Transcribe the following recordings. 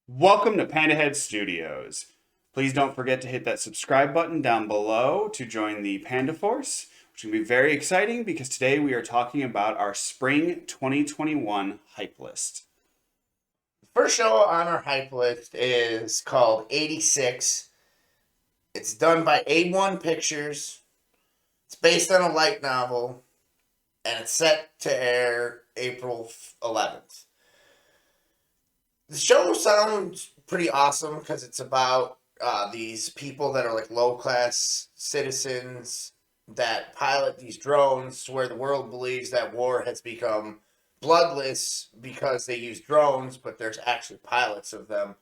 Welcome to Pandahead Studios. Please don't forget to hit that subscribe button down below to join the Panda Force, which will be very exciting because today we are talking about our spring 2021 hype list. First show on our hype list is called 86. It's done by A1 Pictures. It's based on a light novel, and it's set to air April 11th. The show sounds pretty awesome because it's about these people that are like low class citizens that pilot these drones where the world believes that war has become bloodless because they use drones, but there's actually pilots of them.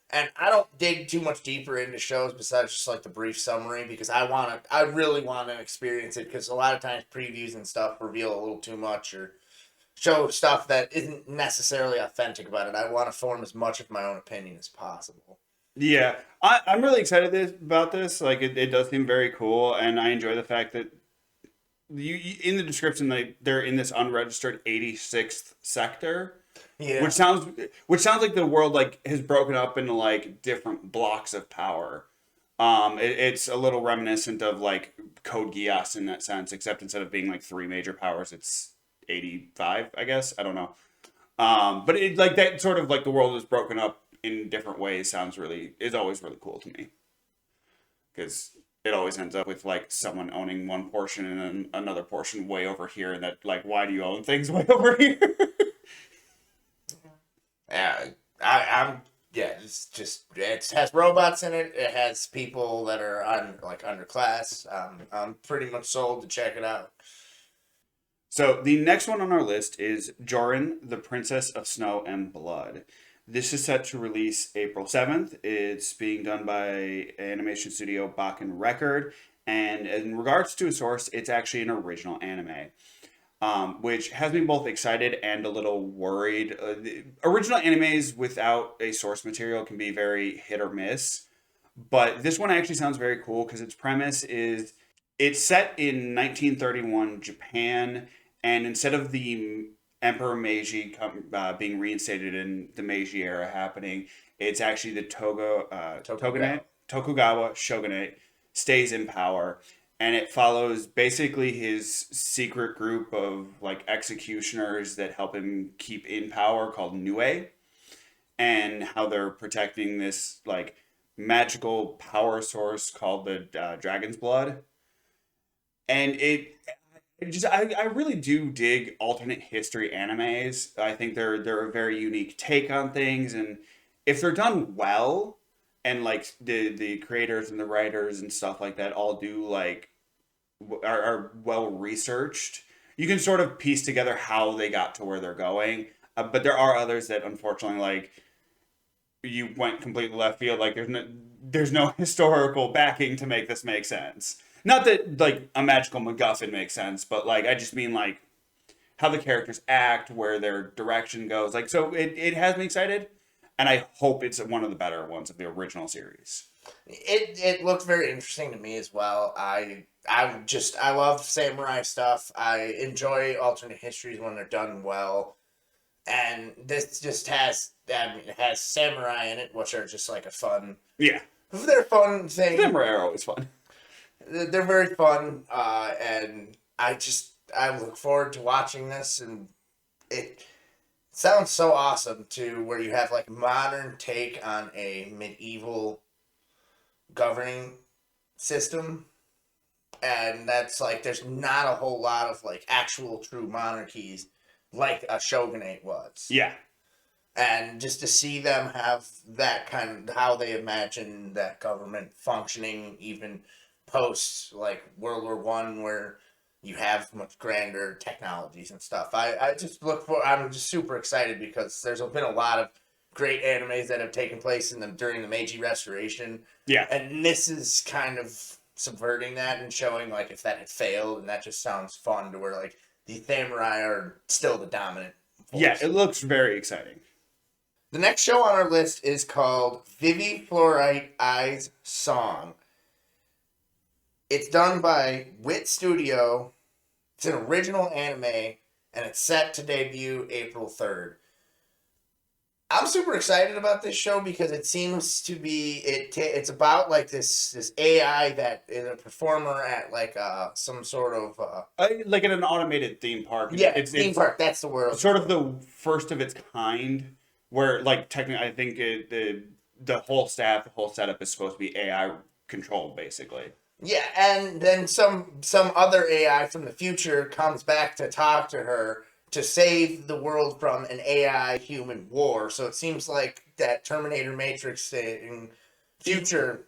And I don't dig too much deeper into shows besides just like the brief summary because I really want to experience it because a lot of times previews and stuff reveal a little too much or show stuff that isn't necessarily authentic about it. I want to form as much of my own opinion as possible. Yeah, I'm really excited about this. Like, it does seem very cool, and I enjoy the fact that in the description they're in this unregistered 86th sector, Yeah. which sounds like the world like has broken up into like different blocks of power. It's a little reminiscent of like Code Geass in that sense, except instead of being like three major powers, it's 85, I guess. I don't know. But it like that sort of like the world is broken up in different ways is always really cool to me because it always ends up with like someone owning one portion and then another portion way over here, and that like why do you own things way over here? Yeah, I'm. Yeah, it's just it has robots in it. It has people that are on like underclass. I'm pretty much sold to check it out. So the next one on our list is Joran, the Princess of Snow and Blood. This is set to release April 7th. It's being done by animation studio Bakken Record. And in regards to a source, it's actually an original anime, which has me both excited and a little worried. Original animes without a source material can be very hit or miss. But this one actually sounds very cool because its premise is it's set in 1931 Japan, and instead of the Emperor Meiji being reinstated in the Meiji era happening, it's actually the Tokugawa. Tokugawa shogunate stays in power, and it follows basically his secret group of like executioners that help him keep in power called Nue, and how they're protecting this like magical power source called the dragon's blood. And I really do dig alternate history animes. I think they're a very unique take on things, and if they're done well, and like the creators and the writers and stuff like that all do like are well researched, you can sort of piece together how they got to where they're going. But there are others that unfortunately like you went completely left field. Like there's no historical backing to make this make sense. Not that like a magical MacGuffin makes sense, but like I just mean like how the characters act, where their direction goes. Like so, it has me excited, and I hope it's one of the better ones of the original series. It looked very interesting to me as well. I love samurai stuff. I enjoy alternate histories when they're done well, and this just has it has samurai in it, which are just like a fun. Yeah, They're a fun thing. samurai are always fun. They're very fun, and I look forward to watching this, and it sounds so awesome too, where you have like modern take on a medieval governing system, and that's like there's not a whole lot of like actual true monarchies like a shogunate was, Yeah, and just to see them have that kind of how they imagine that government functioning even post like World War I, where you have much grander technologies and stuff. I just look for I'm just super excited because there's been a lot of great animes that have taken place in them during the Meiji Restoration, yeah. and this is kind of subverting that and showing like if that had failed, and that just sounds fun to where like the samurai are still the dominant Yeah, force. it looks very exciting. The next show on our list is called Vivi Fluorite Eyes Song. It's done by Wit Studio. It's an original anime, and it's set to debut April 3rd. I'm super excited about this show because it seems to be it's about like this AI that is a performer at like some sort of Like in an automated theme park, yeah, theme it's park. That's the word I was sort looking of the first of its kind. Where like technically, I think the whole staff, the whole setup is supposed to be AI controlled, basically. Yeah, and then some other AI from the future comes back to talk to her to save the world from an AI human war. So it seems like that Terminator Matrix thing future.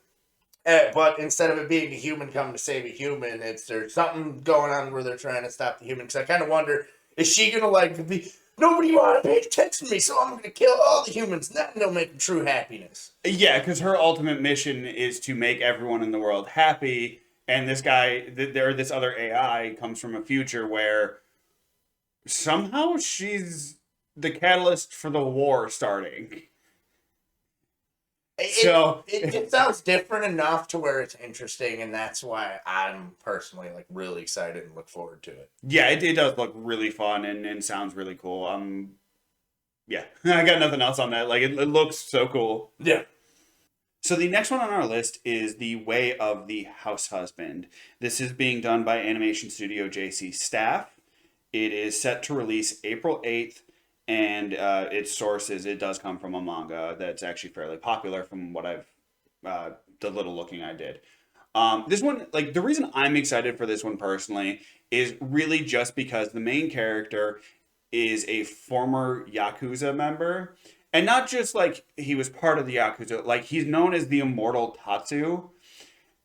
But instead of it being a human coming to save a human, it's there's something going on where they're trying to stop the human. Because I kind of wonder, is she gonna like be nobody want to pay attention to me, so I'm gonna kill all the humans? Nothing will make them true happiness. Yeah, because her ultimate mission is to make everyone in the world happy, and this guy, this other AI, comes from a future where somehow she's the catalyst for the war starting. So It sounds different enough to where it's interesting, and that's why I'm personally like really excited and look forward to it. yeah, it does look really fun and sounds really cool. Yeah, I got nothing else on that. Like it looks so cool. Yeah. So the next one on our list is The Way of the House Husband. This is being done by animation studio JC Staff. It is set to release April 8th, and its sources, it does come from a manga that's actually fairly popular from what the little looking I did. This one, like, the reason I'm excited for this one personally is really just because the main character is a former Yakuza member. And not just like he was part of the Yakuza, like he's known as the Immortal Tatsu,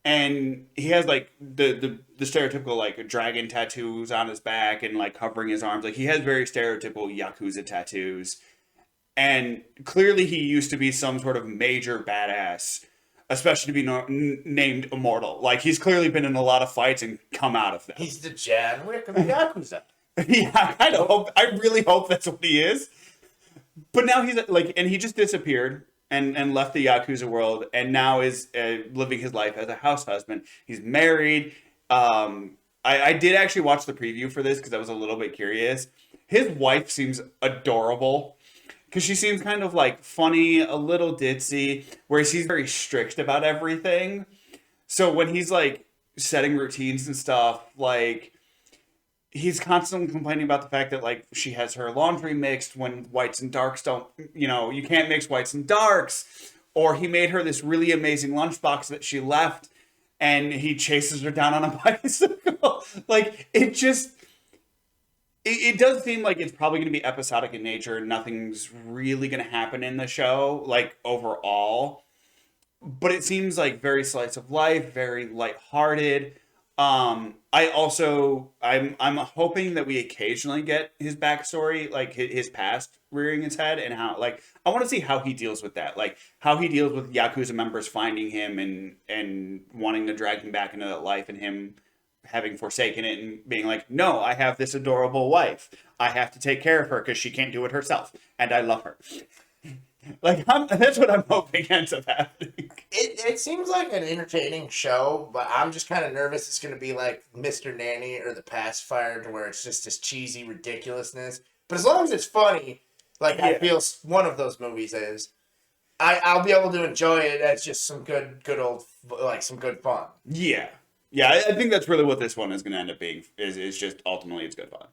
and he has like the stereotypical like dragon tattoos on his back and like covering his arms. Like he has very stereotypical Yakuza tattoos, and clearly he used to be some sort of major badass, especially to be named Immortal. Like he's clearly been in a lot of fights and come out of them. He's the John Wick of the Yakuza. Yeah, I kind of hope. I really hope that's what he is. But now he's like, and he just disappeared and left the Yakuza world, and now is living his life as a house husband. He's married. I did actually watch the preview for this because I was a little bit curious. His wife seems adorable because she seems kind of like funny, a little ditzy, whereas he's very strict about everything. So when he's like setting routines and stuff, like he's constantly complaining about the fact that like she has her laundry mixed when whites and darks don't, you can't mix whites and darks. Or he made her this really amazing lunchbox that she left, and he chases her down on a bicycle. Like it does seem like it's probably going to be episodic in nature. Nothing's really going to happen in the show, like overall. But it seems like very slice of life, very lighthearted. I'm hoping that we occasionally get his backstory, like his past rearing its head, and how like I want to see how he deals with that, like how he deals with Yakuza members finding him and wanting to drag him back into that life, and him having forsaken it and being like, no, I have this adorable wife. I have to take care of her because she can't do it herself, and I love her. Like that's what I'm hoping ends up happening. It seems like an entertaining show, but I'm just kind of nervous it's going to be like Mr. Nanny or The Pacifier, to where it's just this cheesy ridiculousness. But as long as it's funny, like I feel one of those movies is, I'll be able to enjoy it as just some good old, like some good fun. Yeah. Yeah, I think that's really what this one is going to end up being, is just ultimately it's good fun.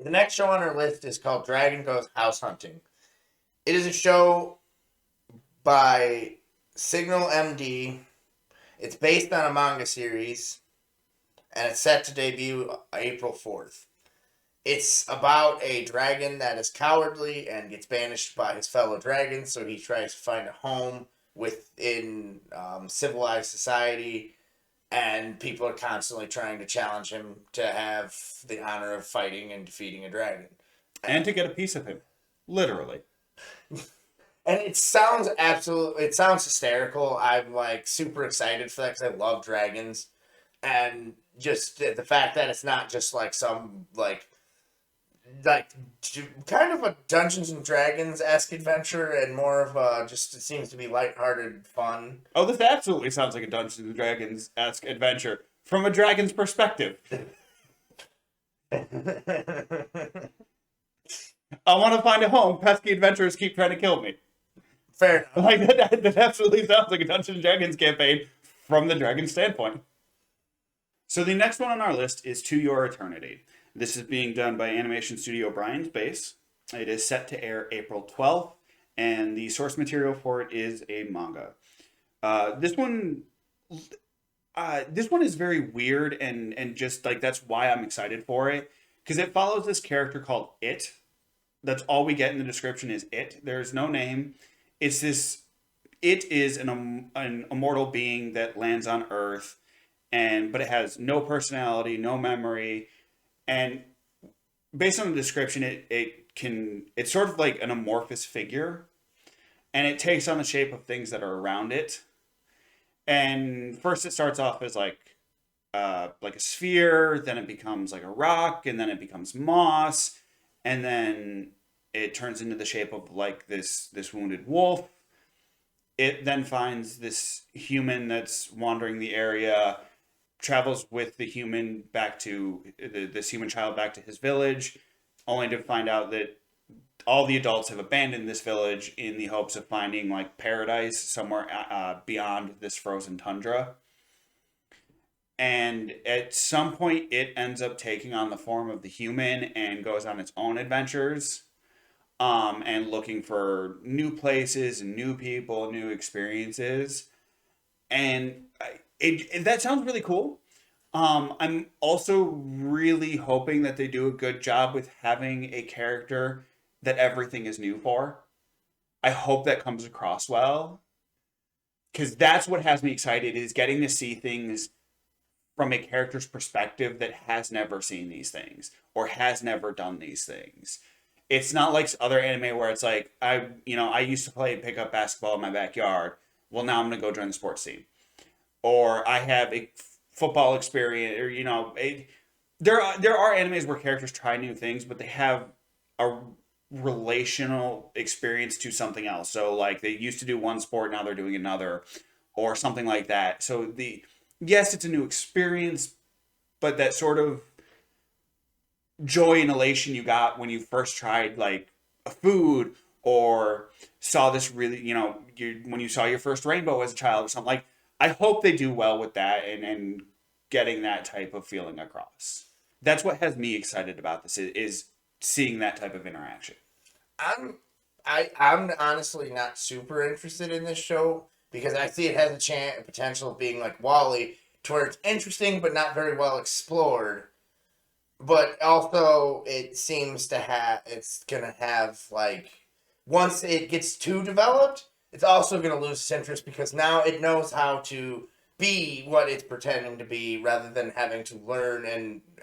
The next show on our list is called Dragon Goes House Hunting. It is a show by Signal MD. It's based on a manga series, and it's set to debut April 4th. It's about a dragon that is cowardly and gets banished by his fellow dragons, so he tries to find a home within civilized society, and people are constantly trying to challenge him to have the honor of fighting and defeating a dragon. And to get a piece of him. Literally. And it sounds hysterical. I'm like super excited for that because I love dragons. And just the fact that it's not just like some like kind of a Dungeons and Dragons-esque adventure, and more of a just, it seems to be lighthearted fun. Oh, this absolutely sounds like a Dungeons and Dragons-esque adventure from a dragon's perspective. I want to find a home. Pesky adventurers keep trying to kill me. Fair enough. Like that absolutely sounds like a Dungeons and Dragons campaign from the dragon standpoint. So the next one on our list is To Your Eternity. This is being done by animation studio Brian's Base. It is set to air April 12th, and the source material for it is a manga. This one, this one is very weird, and just like that's why I'm excited for it, because it follows this character called It. That's all we get in the description is It. There's no name. It's this. It is an immortal being that lands on Earth, but it has no personality, no memory, and based on the description, it's sort of like an amorphous figure, and it takes on the shape of things that are around it. And first, it starts off as like a sphere, then it becomes like a rock, and then it becomes moss, and then it turns into the shape of like this wounded wolf. It then finds this human that's wandering the area, travels with the human back to this human child back to his village, only to find out that all the adults have abandoned this village in the hopes of finding like paradise somewhere beyond this frozen tundra. And at some point, it ends up taking on the form of the human and goes on its own adventures, and looking for new places and new people, new experiences. And that sounds really cool. I'm also really hoping that they do a good job with having a character that everything is new for. I hope that comes across well, because that's what has me excited is getting to see things from a character's perspective that has never seen these things or has never done these things. It's not like other anime where it's like I used to play pickup basketball in my backyard. Well, now I'm gonna go join the sports team, or I have a football experience, or there are animes where characters try new things, but they have a relational experience to something else. So like they used to do one sport, now they're doing another, or something like that. So yes, it's a new experience, but that sort of joy and elation you got when you first tried like a food or saw this really, when you saw your first rainbow as a child or something, like I hope they do well with that and getting that type of feeling across. That's what has me excited about this is seeing that type of interaction. I'm I'm honestly not super interested in this show because I see it has a chance potential of being like Wally, to where it's interesting but not very well explored. But also, it seems to have it's gonna have like once it gets too developed, it's also gonna lose its interest because now it knows how to be what it's pretending to be rather than having to learn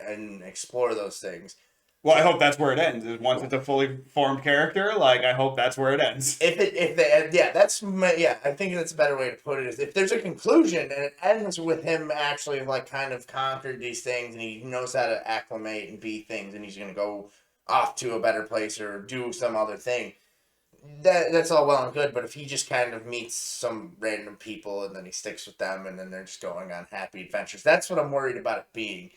and explore those things. Well, I hope that's where it ends. Once it's a fully formed character, like I hope that's where it ends. If they yeah, I think that's a better way to put it, is if there's a conclusion and it ends with him actually like kind of conquered these things and he knows how to acclimate and be things and he's gonna go off to a better place or do some other thing, that's all well and good. But if he just kind of meets some random people and then he sticks with them and then they're just going on happy adventures, that's what I'm worried about it being.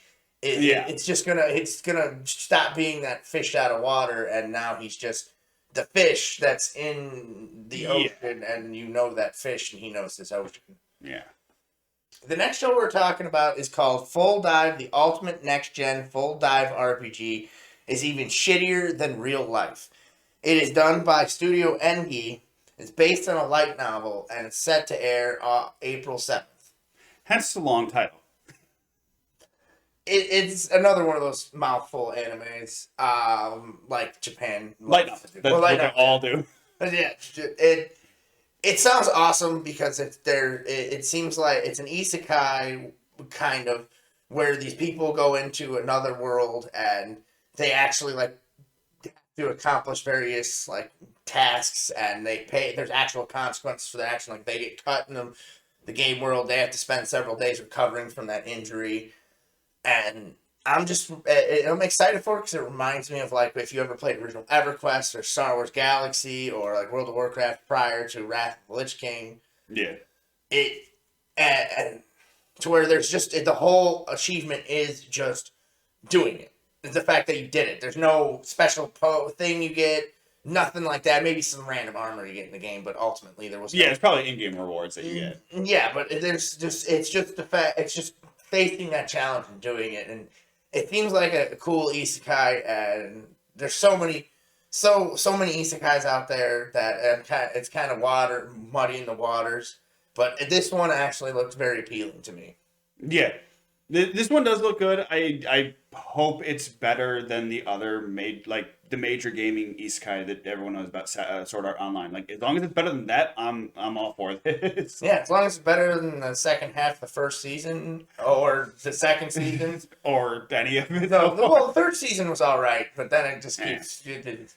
Yeah. It's gonna stop being that fish out of water, and now he's just the fish that's in the ocean, and you know that fish, and he knows this ocean. Yeah. The next show we're talking about is called Full Dive, the ultimate next gen full dive RPG. Is even shittier than real life. It is done by Studio Engi. It's based on a light novel, and it's set to air April 7th. Hence the long title. It's another one of those mouthful animes, like Japan. Light up. That's what they all do. Yeah, it sounds awesome because it's there. It seems like it's an isekai kind of where these people go into another world and they actually like have to accomplish various like tasks and they pay. There's actual consequences for the action. Like they get cut in the game world, they have to spend several days recovering from that injury. And I'm excited for it because it reminds me of like if you ever played original EverQuest or Star Wars Galaxy or like World of Warcraft prior to Wrath of the Lich King. Yeah. And to where there's just the whole achievement is just doing it. the fact that you did it. There's no special thing you get, nothing like that. Maybe some random armor you get in the game, but ultimately there was Yeah, no. it's probably in-game rewards that you get. Yeah, but it's just the fact it's just facing that challenge and doing it, and it seems like a cool isekai, and there's so many isekais out there that it's kind of muddy in the waters, but this one actually looked very appealing to me. Yeah, this one does look good. I hope it's better than the other the major gaming isekai that everyone knows about, Sword Art Online. Like as long as it's better than that, I'm all for this. Yeah, as long as it's better than the second half of the first season or the second season. Or any of it. No, well, the third season was all right, but then it just Yeah. keeps.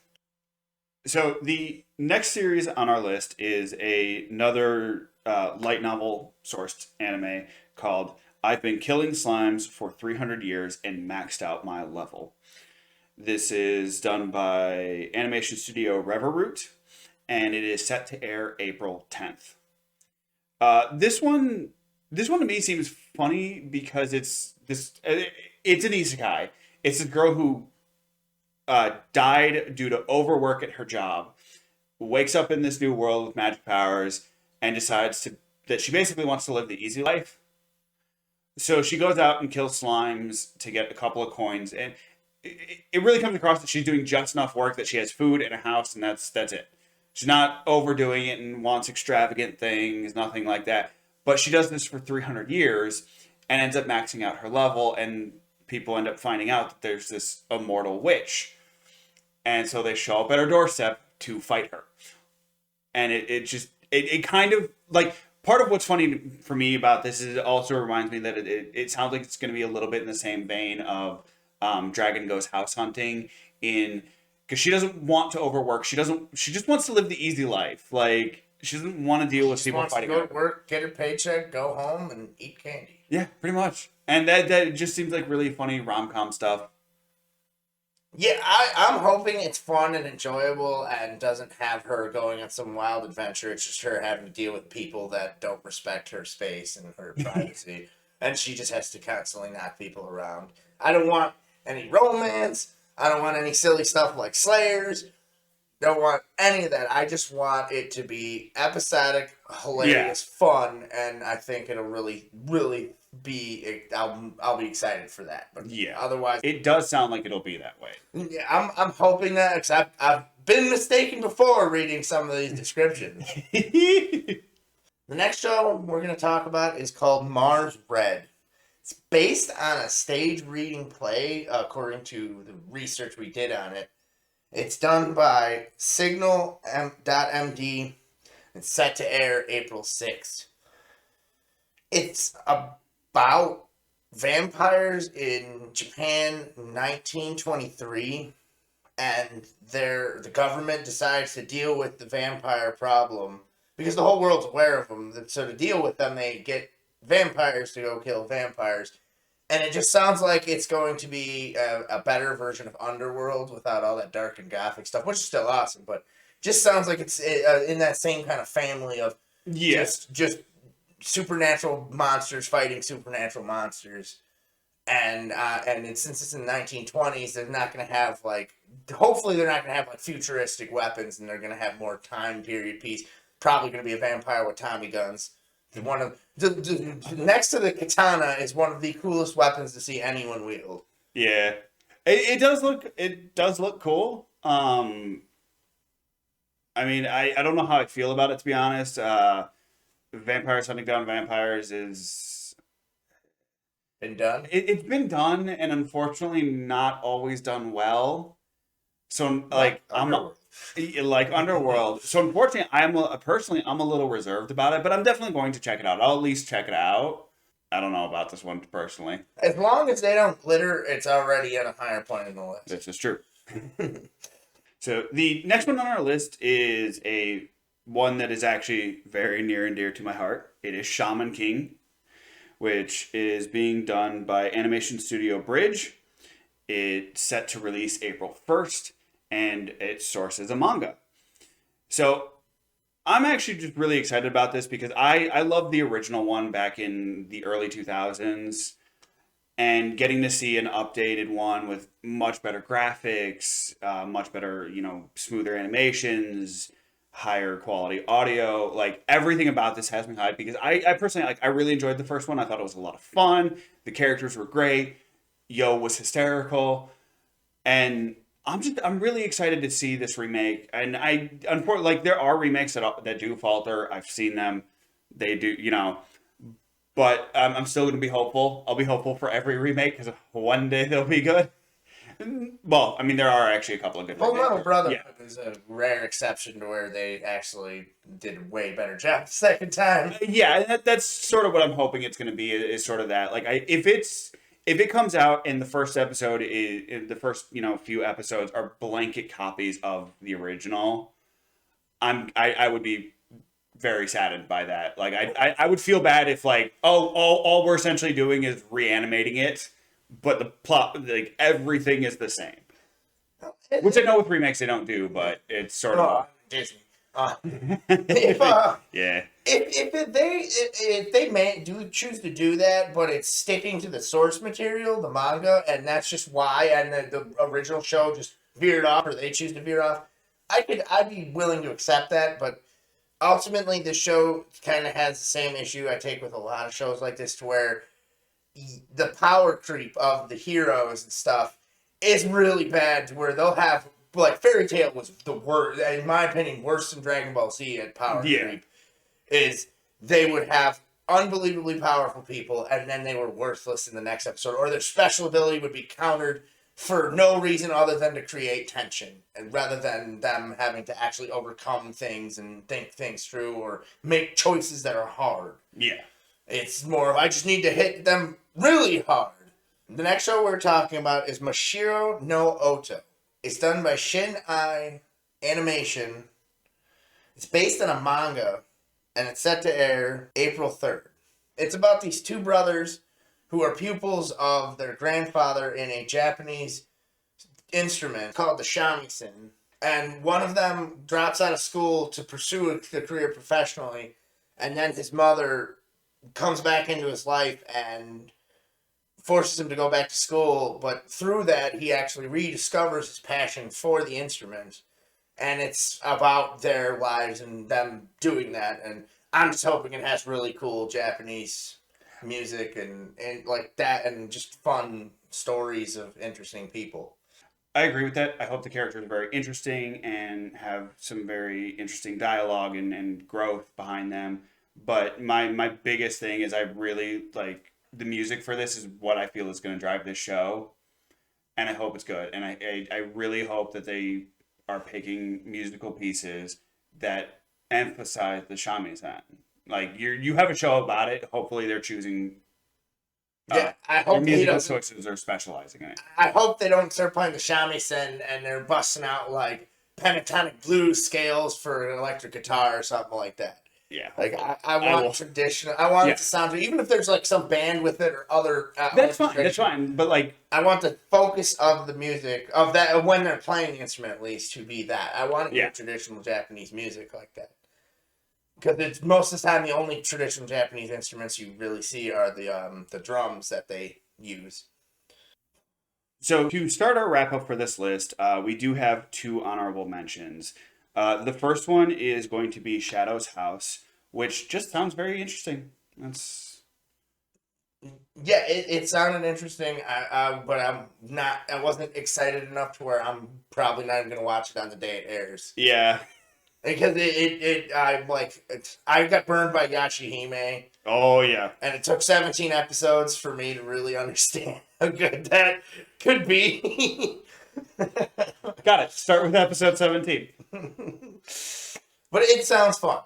So the next series on our list is another light novel sourced anime called "I've Been Killing Slimes for 300 Years and Maxed Out My Level." This is done by animation studio Reveroot, and it is set to air April 10th. This one to me seems funny because it's an isekai. It's a girl who died due to overwork at her job, wakes up in this new world with magic powers, and decides that she basically wants to live the easy life. So she goes out and kills slimes to get a couple of coins, and it really comes across that she's doing just enough work that she has food and a house, and that's it. She's not overdoing it and wants extravagant things, nothing like that. But she does this for 300 years and ends up maxing out her level, and people end up finding out that there's this immortal witch. And so they show up at her doorstep to fight her. And it kind of like part of what's funny for me about this is it also reminds me that it sounds like it's going to be a little bit in the same vein of Dragon Goes House Hunting in because she doesn't want to overwork. She just wants to live the easy life. Like she doesn't want to deal with people Wants to fighting go her. to work, get her paycheck, go home, and eat candy. Yeah, pretty much. And that just seems like really funny rom-com stuff. Yeah, I'm hoping it's fun and enjoyable and doesn't have her going on some wild adventure. It's just her having to deal with people that don't respect her space and her privacy. And she just has to constantly knock people around. I don't want any romance. I don't want any silly stuff like Slayers. Don't want any of that. I just want it to be episodic, hilarious, fun, and I think it'll really, really be. I'll be excited for that. But Yeah. otherwise, It does sound like it'll be that way. yeah, I'm hoping that because I've been mistaken before reading some of these descriptions. The next show we're going to talk about is called Mars Red. It's based on a stage reading play, according to the research we did on it. It's done by Signal.md. It's set to air April 6th. It's about vampires in Japan 1923, and the government decides to deal with the vampire problem because the whole world's aware of them. So to deal with them, they get vampires to go kill vampires. And it just sounds like it's going to be a better version of Underworld without all that dark and gothic stuff, which is still awesome. But just sounds like it's in that same kind of family of just supernatural monsters fighting supernatural monsters. And since it's in the 1920s, they're not going to have hopefully they're not going to have futuristic weapons, and they're going to have more time period piece. Probably going to be a vampire with Tommy guns. One of the next to the katana is one of the coolest weapons to see anyone wield. Yeah, it does look cool. I mean, I don't know how I feel about it, to be honest. Vampires hunting down vampires is been done. It's been done, and unfortunately, not always done well. So like like Underworld. So unfortunately, I'm a little reserved about it, but I'm definitely going to check it out. I'll at least check it out. I don't know about this one personally. As long as they don't glitter, it's already at a higher point in the list. This is true. So the next one on our list is one that is actually very near and dear to my heart. It is Shaman King, which is being done by animation studio Bridge. It's set to release April 1st, and its source is a manga. So I'm actually just really excited about this because I love the original one back in the early 2000s. and getting to see an updated one with much better graphics, much better, smoother animations, higher quality audio. Like everything about this has me hyped because I personally I really enjoyed the first one. I thought it was a lot of fun. The characters were great. Yo was hysterical, and I'm really excited to see this remake. And I unfortunately like there are remakes that do falter. I've seen them. They do, but I'm still going to be hopeful. I'll be hopeful for every remake because one day they'll be good. Well, I mean, there are actually a couple of good Full remakes. Metal Brotherhood Yeah. is a rare exception to where they actually did a way better job the second time. Yeah, that's sort of what I'm hoping it's going to be is sort of that. Like, if it comes out and the first episode is the first few episodes are blanket copies of the original, I would be very saddened by that. Like, I would feel bad if like all we're essentially doing is reanimating it, but the plot like everything is the same. Which I know with remakes they don't do, but it's sort of Disney. If yeah. if they do choose to do that, but it's sticking to the source material, the manga, and that's just why, and the original show just veered off, or they choose to veer off, I'd be willing to accept that, but ultimately the show kind of has the same issue I take with a lot of shows like this, to where the power creep of the heroes and stuff is really bad, to where they'll have like Fairy Tail was the worst, in my opinion, worse than Dragon Ball Z at power creep. Is they would have unbelievably powerful people, and then they were worthless in the next episode, or their special ability would be countered for no reason other than to create tension, and rather than them having to actually overcome things and think things through or make choices that are hard. Yeah. It's more of, I just need to hit them really hard. The next show we're talking about is Moshiro no Oto. It's done by Shin-Ai Animation. It's based on a manga, and it's set to air April 3rd. It's about these two brothers who are pupils of their grandfather in a Japanese instrument called the shamisen. And one of them drops out of school to pursue the career professionally, and then his mother comes back into his life and forces him to go back to school, but through that he actually rediscovers his passion for the instrument, and it's about their lives and them doing that. And I'm just hoping it has really cool Japanese music and like that, and just fun stories of interesting people. I agree with that. I hope the characters are very interesting and have some very interesting dialogue and growth behind them. But my biggest thing is I really like the music for this is what I feel is going to drive this show, and I hope it's good. And I really hope that they are picking musical pieces that emphasize the shamisen. Like you have a show about it. Hopefully, they're choosing. I hope musical choices are specializing in it. I hope they don't start playing the shamisen and they're busting out like pentatonic blues scales for an electric guitar or something like that. Yeah, like I want traditional. I want it to sound, even if there's like some band with it or other. That's fine. That's fine. But like, I want the focus of the music of that when they're playing the instrument, at least, to be that. I want it to be traditional Japanese music like that, because it's most of the time the only traditional Japanese instruments you really see are the drums that they use. So to start our wrap up for this list, we do have two honorable mentions. The first one is going to be Shadow's House, which just sounds very interesting. It sounded interesting. But I wasn't excited enough to where I'm probably not even gonna watch it on the day it airs. Yeah, because I got burned by Yashihime. Oh yeah, and it took 17 episodes for me to really understand how good that could be. Got it. Start with episode 17. But it sounds fun,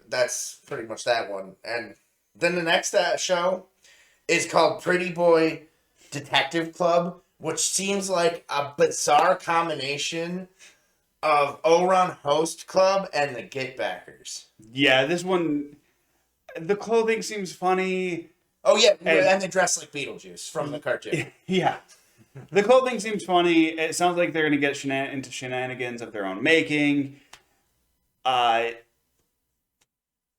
that's pretty much that one. And then the next show is called Pretty Boy Detective Club, which seems like a bizarre combination of Ouran Host Club and the Get Backers. Yeah, this one, the clothing seems funny. Oh yeah, and they dress like Beetlejuice from the cartoon. Yeah. The clothing seems funny. It sounds like they're going to get into shenanigans of their own making. And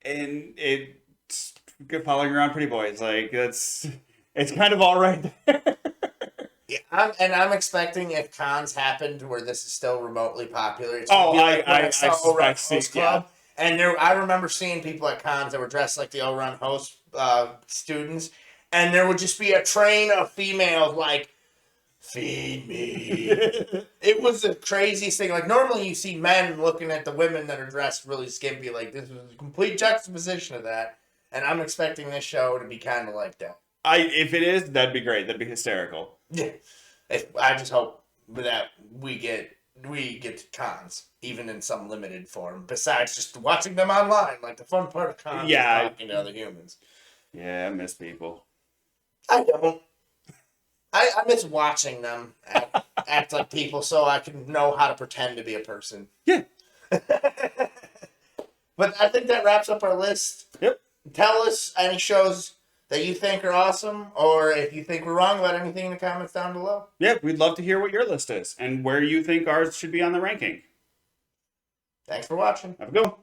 it's following around pretty boys. Like it's kind of all right there. Yeah, I'm expecting if cons happened where this is still remotely popular, it's gonna Oh, be like when I saw I Outrun see. Host Yeah, Club, and I remember seeing people at cons that were dressed like the Outrun Host students, and there would just be a train of females like, feed me. It was the craziest thing. Like normally you see men looking at the women that are dressed really skimpy. Like this was a complete juxtaposition of that, and I'm expecting this show to be kind of like that. if it is, that'd be great. That'd be hysterical. Yeah. I just hope that we get to cons, even in some limited form. Besides just watching them online, like the fun part of cons is Yeah, talking to other humans. yeah, I miss people. I don't. I miss watching them act like people, so I can know how to pretend to be a person. Yeah. But I think that wraps up our list. Yep. Tell us any shows that you think are awesome, or if you think we're wrong about anything in the comments down below. Yeah, we'd love to hear what your list is and where you think ours should be on the ranking. Thanks for watching. Have a good one.